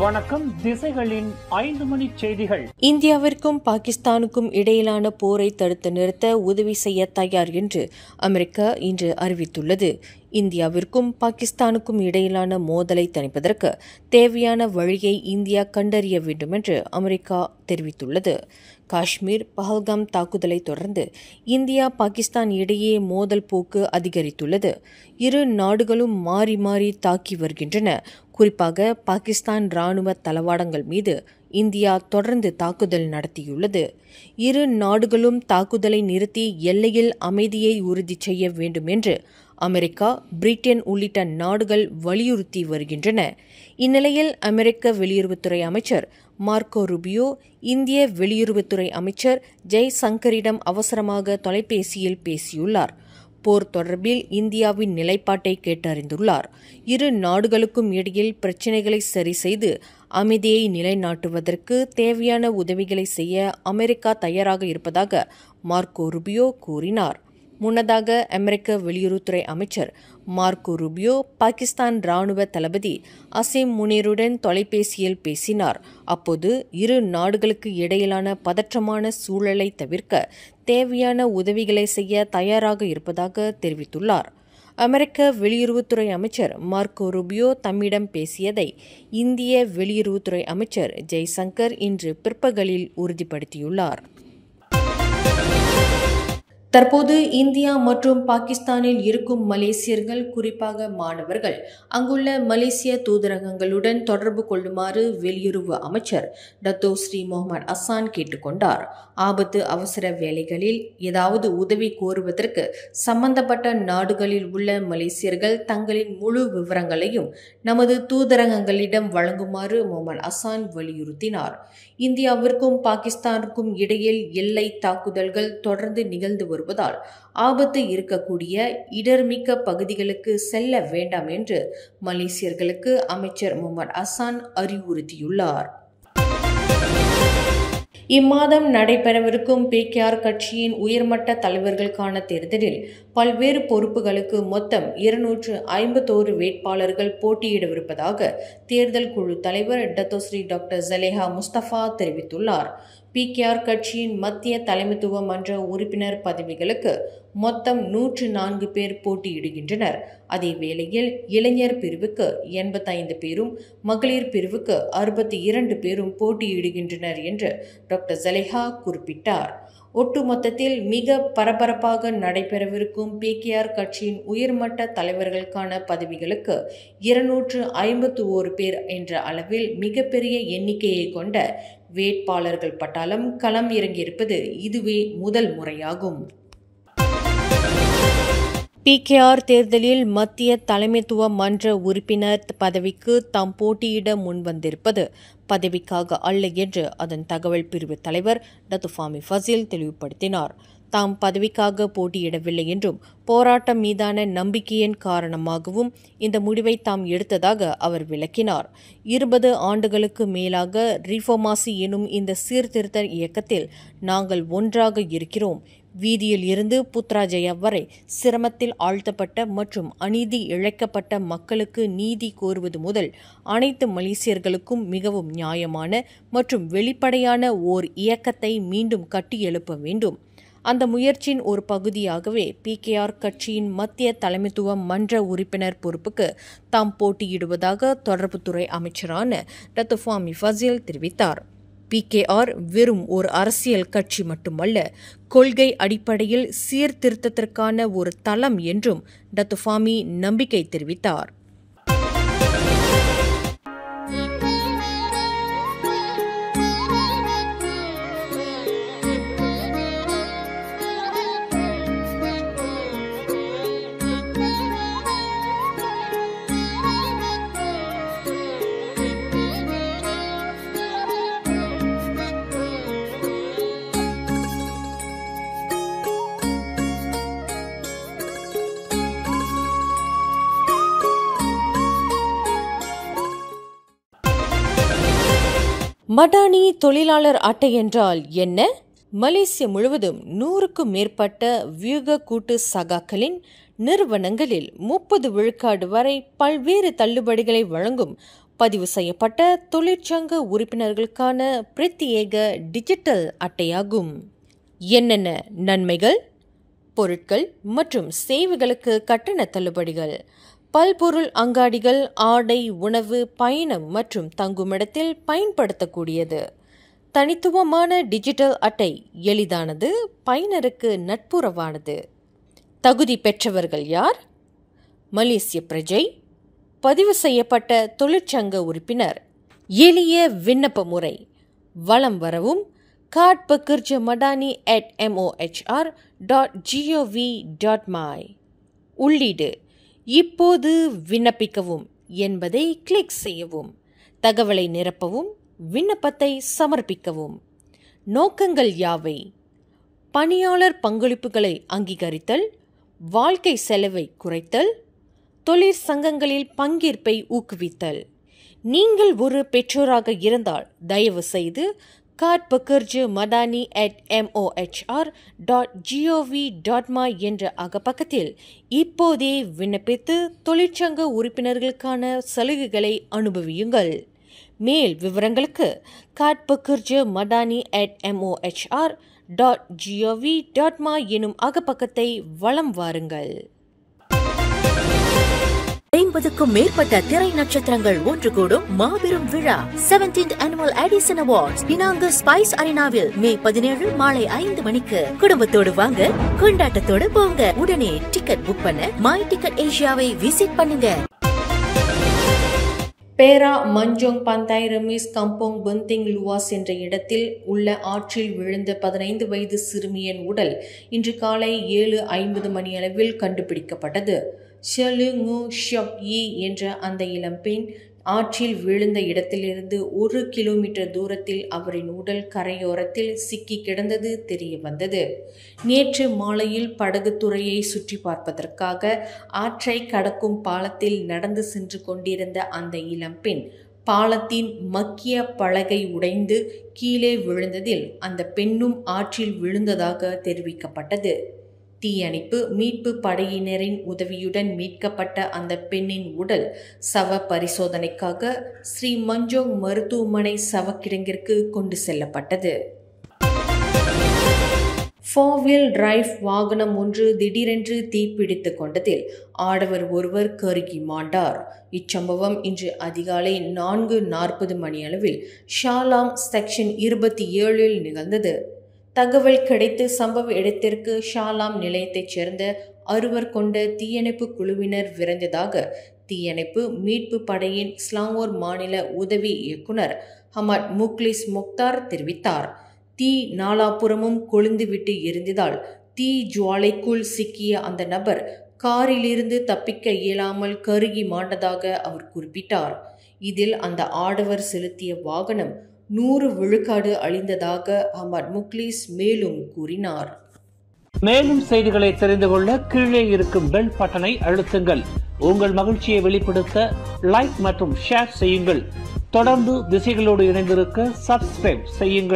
வணக்கம். திசைகளின் 5 மணி செய்திகள். இந்தியாவிற்கும் பாகிஸ்தானுக்கும் இடையிலான போரை தடுத்து நிறுத்த உதவி செய்ய தயார் என்று அமெரிக்கா இன்று அறிவித்துள்ளது. இந்தியாவிற்கும் பாகிஸ்தானுக்கும் இடையிலான மோதலை தணிப்பதற்கு தேவையான வழியை இந்தியா கண்டறிய வேண்டும் என்று அமெரிக்கா தெரிவித்துள்ளது. காஷ்மீர் பஹல்காம் தாக்குதலை தொடர்ந்து இந்தியா பாகிஸ்தான் இடையே மோதல் போக்கு அதிகரித்துள்ளது. இரு நாடுகளும் மாறி மாறி தாக்கி வருகின்றன. குறிப்பாக பாகிஸ்தான் ராணுவ தளவாடங்கள் மீது இந்தியா தொடர்ந்து தாக்குதல் நடத்தியுள்ளது. இரு நாடுகளும் தாக்குதலை நிறுத்தி எல்லையில் அமைதியை உறுதி செய்ய வேண்டும் என்று அமெரிக்கா, பிரிட்டன் உள்ளிட்ட நாடுகள் வலியுறுத்தி வருகின்றன. இந்நிலையில் அமெரிக்க வெளியுறவுத்துறை அமைச்சர் மார்க்கோ ரூபியோ இந்திய வெளியுறவுத்துறை அமைச்சர் ஜெய்சங்கரிடம் அவசரமாக தொலைபேசியில் பேசியுள்ளார். போர் தொடர்பில் இந்தியாவின் நிலைப்பாட்டை கேட்டறிந்துள்ளார். இரு நாடுகளுக்கும் இடையில் பிரச்சினைகளை சரி செய்து அமைதியை நிலைநாட்டுவதற்கு தேவையான உதவிகளை செய்ய அமெரிக்கா தயாராக இருப்பதாக மார்க்கோ ரூபியோ கூறினார். முன்னதாக அமெரிக்க வெளியுறவுத்துறை அமைச்சர் மார்க்கோ ரூபியோ பாகிஸ்தான் ராணுவ தளபதி அசீம் முனீருடன் தொலைபேசியில் பேசினார். அப்போது இரு நாடுகளுக்கு இடையிலான பதற்றமான சூழலை தவிர்க்க தேவையான உதவிகளை செய்ய தயாராக இருப்பதாக தெரிவித்துள்ளார். அமெரிக்க வெளியுறவுத்துறை அமைச்சர் மார்க்கோ ரூபியோ தம்மிடம் பேசியதை இந்திய வெளியுறவுத்துறை அமைச்சர் ஜெய்சங்கர் இன்று பிற்பகலில் உறுதிப்படுத்தியுள்ளார். தற்போது இந்தியா மற்றும் பாகிஸ்தானில் இருக்கும் மலேசியர்கள், குறிப்பாக மாணவர்கள், அங்குள்ள மலேசிய தூதரகங்களுடன் தொடர்பு கொள்ளுமாறு வெளியுறவு அமைச்சர் டத்தோ ஸ்ரீ முகமது அசான் கேட்டுக்கொண்டார். ஆபத்து அவசர வேளைகளில் ஏதாவது உதவி கோருவதற்கு சம்பந்தப்பட்ட நாடுகளில் உள்ள மலேசியர்கள் தங்களின் முழு விவரங்களையும் நமது தூதரகங்களிடம் வழங்குமாறு முகமது அசான் வலியுறுத்தினார். இந்தியாவிற்கும் பாகிஸ்தானுக்கும் இடையில் எல்லை தாக்குதல்கள் தொடர்ந்து நிகழ்ந்து வருவதால் ஆபத்து இருக்கக்கூடிய இடர்மிக்க பகுதிகளுக்கு செல்ல வேண்டாம் என்று மலேசியர்களுக்கு அமைச்சர் முகமது அசான் அறிவுறுத்தியுள்ளார். இம்மாதம் நடைபெறவிருக்கும் PKR கட்சியின் உயர்மட்ட தலைவர்களுக்கான தேர்தலில் பல்வேறு பொறுப்புகளுக்கு மொத்தம் 251 வேட்பாளர்கள் போட்டியிடவிருப்பதாக தேர்தல் குழு தலைவர் டத்தோஸ்ரீ டாக்டர் ஜலேஹா முஸ்தபா தெரிவித்துள்ளார். PKR கட்சியின் மத்திய தலைமைத்துவ மன்ற உறுப்பினர் பதவிகளுக்கு மொத்தம் 104 பேர் போட்டியிடுகின்றனர். அதேவேளையில் இளைஞர் பிரிவுக்கு 85 பேரும், மகளிர் பிரிவுக்கு 62 பேரும் போட்டியிடுகின்றனர் என்று டாக்டர் ஜலேஹா குறிப்பிட்டார். ஒட்டுமொத்தத்தில் மிக பரபரப்பாக நடைபெறவிருக்கும் PKR கட்சியின் உயர்மட்ட தலைவர்களுக்கான பதவிகளுக்கு 251 பேர் என்ற அளவில் மிகப்பெரிய எண்ணிக்கையை கொண்ட வேட்பாளர்கள் பட்டாளம் களம் இறங்கியிருப்பது இதுவே முதல் முறையாகும். PKR தேர்தலில் மத்திய தலைமைத்துவ மன்ற உறுப்பினர் பதவிக்கு தாம் போட்டியிட முன்வந்திருப்பது பதவிக்காக அல்ல என்று அதன் தகவல் பிரிவு தலைவர் டத்து ஃபாமி ஃபசில் தெளிவுபடுத்தினார். தாம் பதவிக்காக போட்டியிடவில்லை என்றும் போராட்டம் மீதான நம்பிக்கையின் காரணமாகவும் இந்த முடிவை தாம் எடுத்ததாக அவர் விளக்கினார். 20 ஆண்டுகளுக்கு மேலாக ரிஃபோமாசி எனும் இந்த சீர்திருத்த இயக்கத்தில் நாங்கள் ஒன்றாக இருக்கிறோம். வீதியில் இருந்து புத்ராஜயா வரை சிரமத்தில் ஆழ்த்தப்பட்ட மற்றும் அநீதி இழைக்கப்பட்ட மக்களுக்கு நீதி கோருவது முதல் அனைத்து மலேசியர்களுக்கும் மிகவும் நியாயமான மற்றும் வெளிப்படையான ஓர் இயக்கத்தை மீண்டும் கட்டியெழுப்ப வேண்டும். அந்த முயற்சியின் ஒரு பகுதியாகவே PKR கட்சியின் மத்திய தலைமைத்துவ மன்ற உறுப்பினர் பொறுப்புக்கு தாம் போட்டியிடுவதாக தொடர்புத்துறை அமைச்சரான டத்து ஃபாமி ஃபசில் தெரிவித்தார். PKR வெறும் ஒரு அரசியல் கட்சி மட்டுமல்ல, கொள்கை அடிப்படையில் சீர்திருத்தத்திற்கான ஒரு தளம் என்றும் டத்து ஃபாமி நம்பிக்கை தெரிவித்தார். மடானி தொழிலாளர் அட்டை என்றால் என்ன? மலேசியா முழுவதும் 100க்கும் மேற்பட்ட வியூக கூட்டு சகாக்களின் நிறுவனங்களில் 30 விழுக்காடு வரை பல்வேறு தள்ளுபடிகளை வழங்கும் பதிவு செய்யப்பட்ட தொழிற்சங்க உறுப்பினர்களுக்கான பிரத்யேக டிஜிட்டல் அட்டையாகும். என்னென்ன நன்மைகள்? பொருட்கள் மற்றும் சேவைகளுக்கு கட்டண தள்ளுபடிகள், பல்பொருள் அங்காடிகள், ஆடை, உணவு, பயணம் மற்றும் தங்குமிடத்தில் பயன்படுத்தக்கூடியது. தனித்துவமான டிஜிட்டல் அட்டை எளிதானது, பயனருக்கு நட்புறவானது. தகுதி பெற்றவர்கள் யார்? மலேசிய பிரஜை, பதிவு செய்யப்பட்ட தொழிற்சங்க உறுப்பினர். எளிய விண்ணப்ப முறை. வலம் வரவும் காட் பக்கர்ஜ மடானி @mohr.gov.my. உள்ளீடு இப்போது விண்ணப்பிக்கவும் என்பதை கிளிக் செய்யவும். தகவலை நிரப்பவும், விண்ணப்பத்தை சமர்ப்பிக்கவும். நோக்கங்கள் யாவை? பணியாளர் பங்களிப்புகளை அங்கீகரித்தல், வாழ்க்கை செலவை குறைத்தல், தொழிற்சங்கங்களில் பங்கேற்பை ஊக்குவித்தல். நீங்கள் ஒரு பெற்றோராக இருந்தால் தயவு செய்து காட் பக்கர்ஜ மடானி @mohr.gov.my என்ற அகப்பக்கத்தில் இப்போதே விண்ணப்பித்து தொழிற்சங்க உறுப்பினர்களுக்கான சலுகைகளை அனுபவியுங்கள். மேல் விவரங்களுக்கு காட் பக்கர்ஜ மடானி @mohr.gov.my எனும் அகப்பக்கத்தை வலம் வாருங்கள். 50க்கும் மேற்பட்ட திரை நட்சத்திரங்கள் ஒன்று கூடும் மாபெரும் விழா 17th Annual Edison Awards Penang spice அரினாவில் மே 17 மாலை 5 மணிக்கு. குடும்பத்தோடு வாங்க, கொண்டாட்டத்தோடு போங்க. உடனே டிக்கெட் புக் பண்ண மை டிக்கெட் ஏசியாவை விசிட் பண்ணுங்க. Perak Manjung Pantai Remis Kampung Benting Luas என்ற இடத்தில் உள்ள ஆற்றில் விழுந்த 15 வயது சிறுமியின் உடல் இன்று காலை 7:50 மணியளவில் கண்டுபிடிக்கப்பட்டது. ஷெலு ngு ஷியோக் யி என்ற அந்த இளம்பெண் ஆற்றில் விழுந்த இடத்திலிருந்து 1 கிலோமீட்டர் தூரத்தில் அவரின் உடல் கரையோரத்தில் சிக்கி கிடந்தது தெரிய வந்தது. நேற்று மாலையில் படகுத்துறையை சுற்றி பார்ப்பதற்காக ஆற்றை கடக்கும் பாலத்தில் நடந்து சென்று கொண்டிருந்த அந்த இளம்பெண் பாலத்தின் மக்கிய பலகை உடைந்து கீழே விழுந்ததில் அந்த பெண்ணும் ஆற்றில் விழுந்ததாக தெரிவிக்கப்பட்டது. தீயணைப்பு மீட்பு படையினரின் உதவியுடன் மீட்கப்பட்ட அந்த பெண்ணின் உடல் சவ பரிசோதனைக்காக ஸ்ரீ மஞ்சோங் மருத்துவமனை சவக்கிடங்கிற்கு கொண்டு செல்லப்பட்டது. 4-wheel டிரைவ் வாகனம் ஒன்று திடீரென்று தீப்பிடித்துக் கொண்டதில் ஆடவர் ஒருவர் கருகி மாண்டார். இச்சம்பவம் இன்று அதிகாலை 4:40 மணியளவில் ஷாலாம் செக்ஷன் 27 நிகழ்ந்தது. தகவல் கிடைத்து சம்பவ இடத்திற்கு ஷாலாம் நிலையத்தைச் சேர்ந்த 6 கொண்ட தீயணைப்பு குழுவினர் விரைந்ததாக தீயணைப்பு மீட்பு படையின் ஸ்லாங்கோர் மாநில உதவி இயக்குனர் ஹமட் முக்லிஸ் முக்தார் தெரிவித்தார். தீ நாலாபுறமும் கொழுந்துவிட்டு எரிந்ததால் தீ ஜுவாலைக்குள் சிக்கிய அந்த நபர் காரிலிருந்து தப்பிக்க இயலாமல் கருகி மாண்டதாக அவர் குறிப்பிட்டார். இதில் அந்த ஆடவர் செலுத்திய வாகனம் 100 விழுக்காடு அழிந்ததாக அஹமத் முக்லிஸ் மேலும் கூறினார். மேலும் செய்திகளை தெரிந்து கொள்ள கீழே இருக்கும் பெல் பட்டனை அழுத்துங்கள். உங்கள் மகிழ்ச்சியை வெளிப்படுத்த லைக் மற்றும் ஷேர் செய்யுங்கள். தொடர்ந்து திசைகளோடு இணைந்திருக்க சப்ஸ்கிரைப் செய்யுங்கள்.